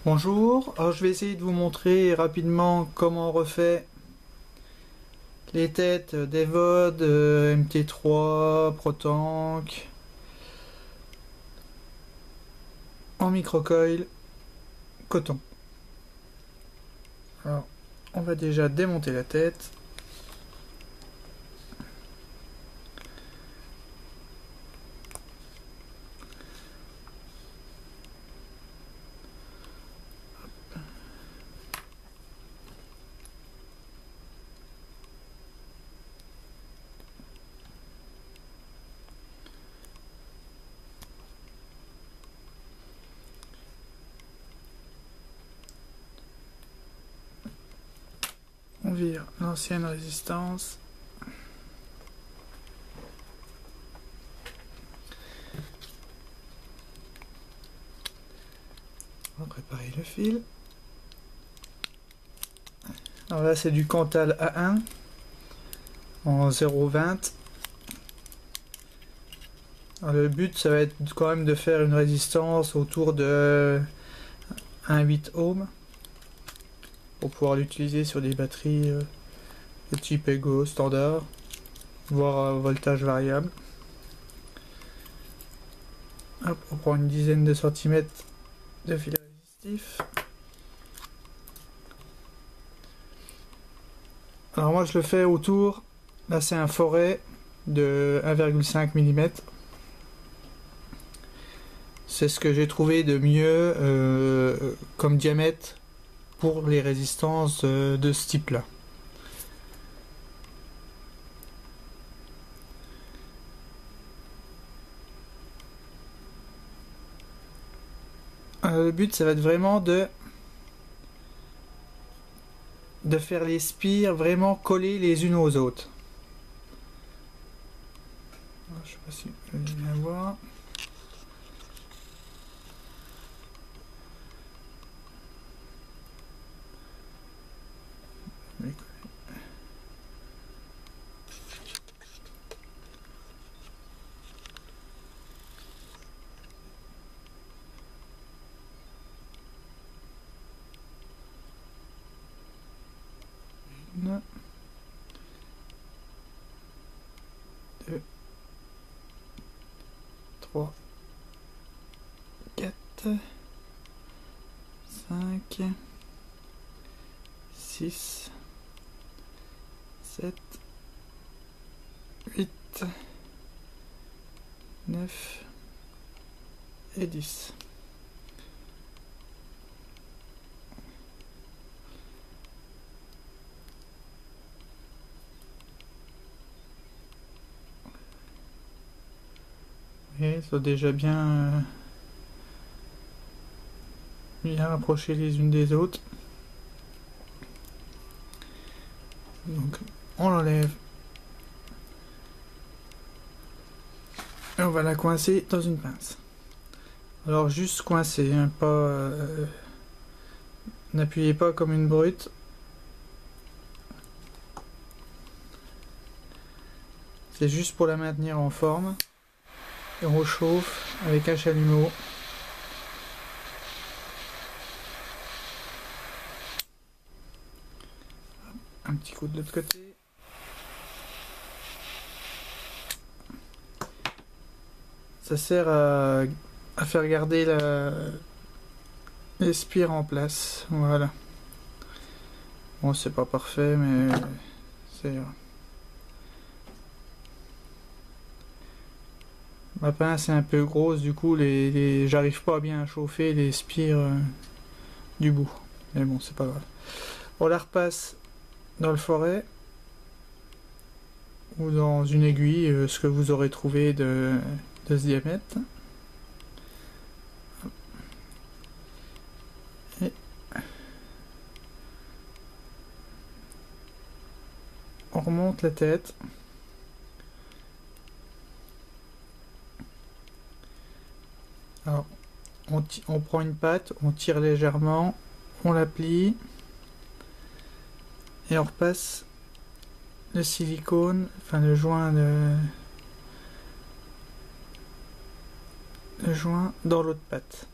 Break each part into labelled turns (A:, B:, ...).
A: Bonjour, alors je vais essayer de vous montrer rapidement comment on refait les têtes d'Evode, MT3, Protank en microcoil coton. Alors on va déjà démonter la tête. On vire l'ancienne résistance. On va préparer le fil. Alors là c'est du Cantal A1 en 0,20. Alors le but ça va être quand même de faire une résistance autour de 1,8 ohm pour pouvoir l'utiliser sur des batteries de type Ego standard, voire voltage variable. Hop, on prend une dizaine de centimètres de fil résistif. Alors moi je le fais autour, là c'est un forêt de 1,5 mm. C'est ce que j'ai trouvé de mieux comme diamètre pour les résistances de ce type là. Le but ça va être vraiment de faire les spires vraiment collées les unes aux autres. Alors, je sais pas si vous allez bien voir. Une, deux, trois, quatre, cinq, six, sept, huit, 9 et 10. Et ils sont déjà bien rapprochés les unes des autres. Donc on l'enlève et on va la coincer dans une pince. Alors juste coincer, hein, pas n'appuyez pas comme une brute. C'est juste pour la maintenir en forme. Et on chauffe avec un chalumeau. Un petit coup de l'autre côté. Ça sert à faire garder les spires en place. Voilà. Bon, c'est pas parfait, mais c'est... Ma pince est un peu grosse, du coup, j'arrive pas bien à chauffer les spires du bout. Mais bon, c'est pas grave. On la repasse dans le forêt ou dans une aiguille, ce que vous aurez trouvé de ce diamètre. Et on remonte la tête. Alors, on prend une patte, on tire légèrement, on la plie et on repasse le silicone, enfin le joint dans l'autre patte.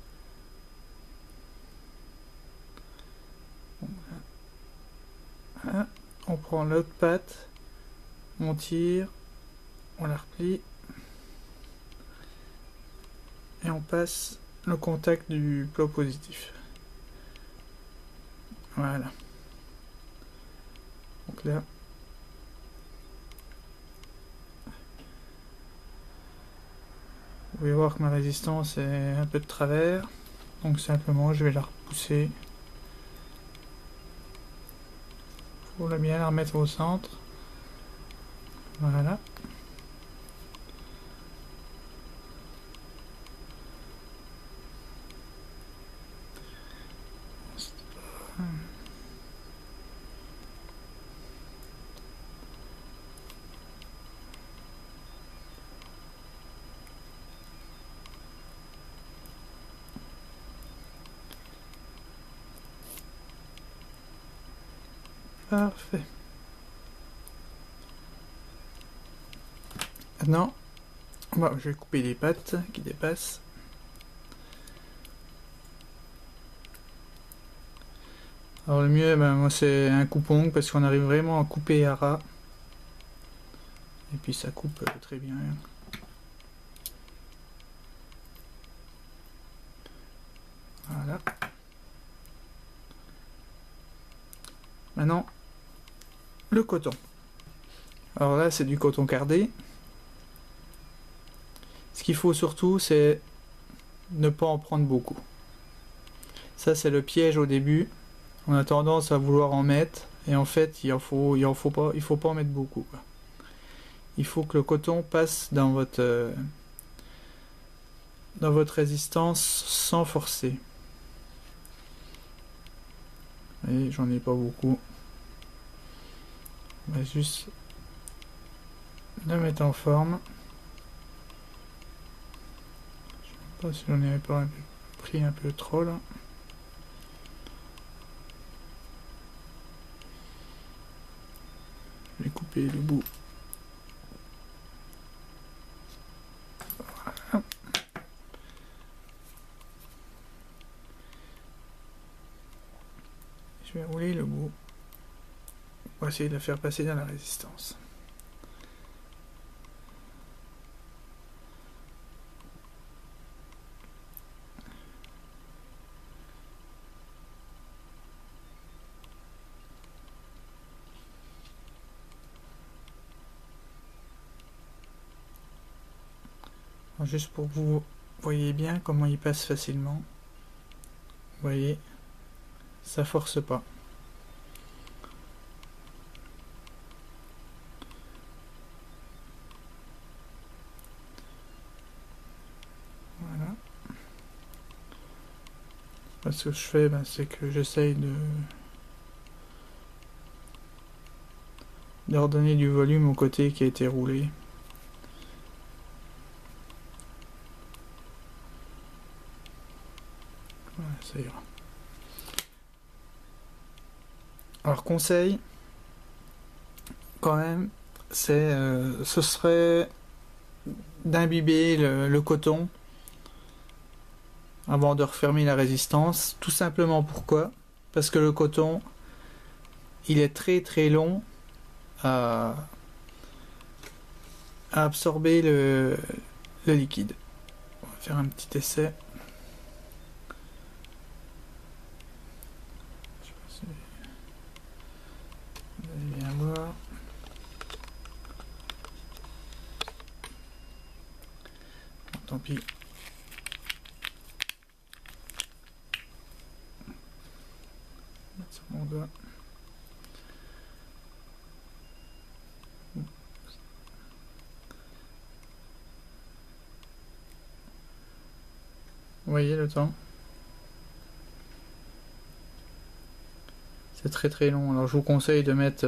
A: on prend l'autre patte, on tire, on la replie et on passe le contact du plot positif. Voilà. Donc là, vous pouvez voir que ma résistance est un peu de travers, donc simplement je vais la repousser pour bien la remettre au centre. Voilà. Parfait. Maintenant, bon, je vais couper les pattes qui dépassent. Alors le mieux, moi c'est un coupe-ongle parce qu'on arrive vraiment à couper à ras. Et puis ça coupe très bien. Voilà. Maintenant, le coton. Alors là, c'est du coton cardé. Ce qu'il faut surtout, c'est ne pas en prendre beaucoup. Ça, c'est le piège au début. On a tendance à vouloir en mettre, et en fait, il faut pas en mettre beaucoup, quoi. Il faut que le coton passe dans votre résistance sans forcer. Et j'en ai pas beaucoup. On va juste le mettre en forme. Je sais pas si j'en ai pas pris un peu trop là. Je vais couper le bout. Voilà. Je vais rouler le bout pour essayer de le faire passer dans la résistance. Juste pour que vous voyez bien comment il passe facilement. Vous voyez, ça force pas. Voilà. Ce que je fais, c'est que j'essaye de redonner du volume au côté qui a été roulé. Voilà, ça ira. Alors conseil, quand même, ce serait d'imbiber le coton avant de refermer la résistance. Tout simplement pourquoi? Parce que le coton, il est très très long à absorber le liquide. On va faire un petit essai. Je sais pas si vous allez bien voir. Bon, tant pis. Mettre sur mon doigt. Vous voyez le temps? C'est très très long. Alors je vous conseille de mettre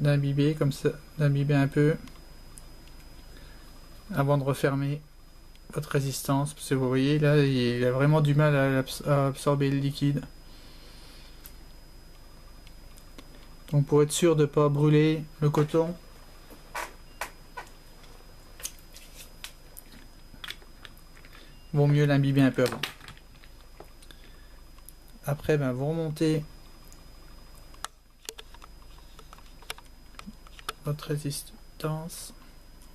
A: d'imbiber comme ça, d'imbiber un peu avant de refermer votre résistance. Parce que vous voyez là, il a vraiment du mal à absorber le liquide. Donc pour être sûr de ne pas brûler le coton, vaut mieux l'imbiber un peu avant. Après, vous remontez votre résistance.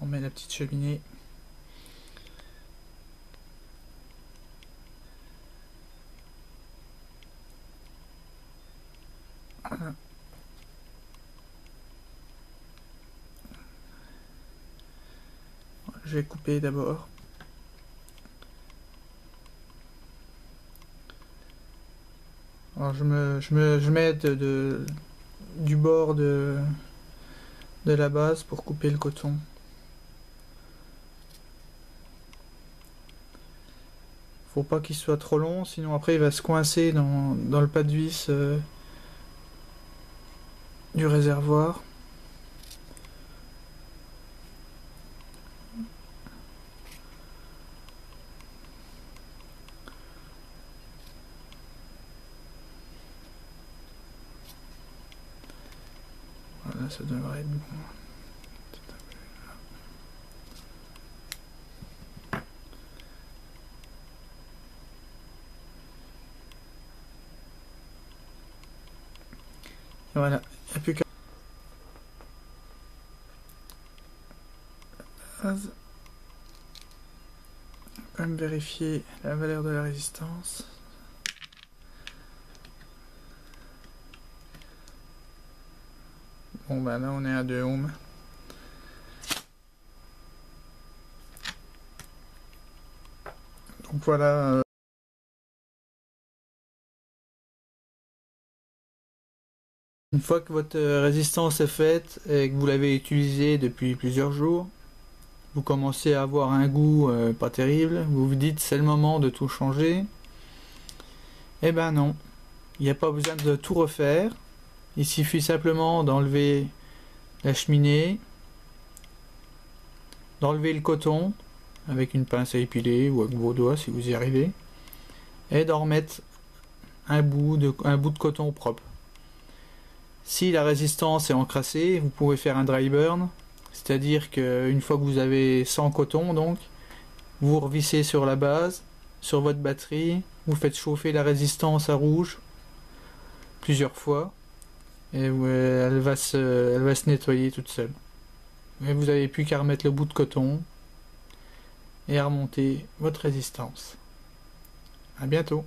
A: On met la petite cheminée. Voilà. Je vais couper d'abord. Alors je m'aide du bord de la base pour couper le coton. Faut pas qu'il soit trop long, sinon après il va se coincer dans le pas de vis du réservoir. Voilà, ça devrait être bon. Voilà, il n'y a plus qu'à quand même vérifier la valeur de la résistance. Bon bah là on est à 2 ohms. Donc voilà. Une fois que votre résistance est faite et que vous l'avez utilisée depuis plusieurs jours, vous commencez à avoir un goût pas terrible, vous vous dites c'est le moment de tout changer. Eh ben non, il n'y a pas besoin de tout refaire, il suffit simplement d'enlever la cheminée, d'enlever le coton avec une pince à épiler ou avec vos doigts si vous y arrivez, et d'en remettre un bout de coton propre. Si la résistance est encrassée, vous pouvez faire un dry burn, c'est-à-dire qu'une fois que vous avez 100 coton, donc, vous revissez sur la base, sur votre batterie, vous faites chauffer la résistance à rouge plusieurs fois, et elle va se nettoyer toute seule. Et vous n'avez plus qu'à remettre le bout de coton et à remonter votre résistance. À bientôt.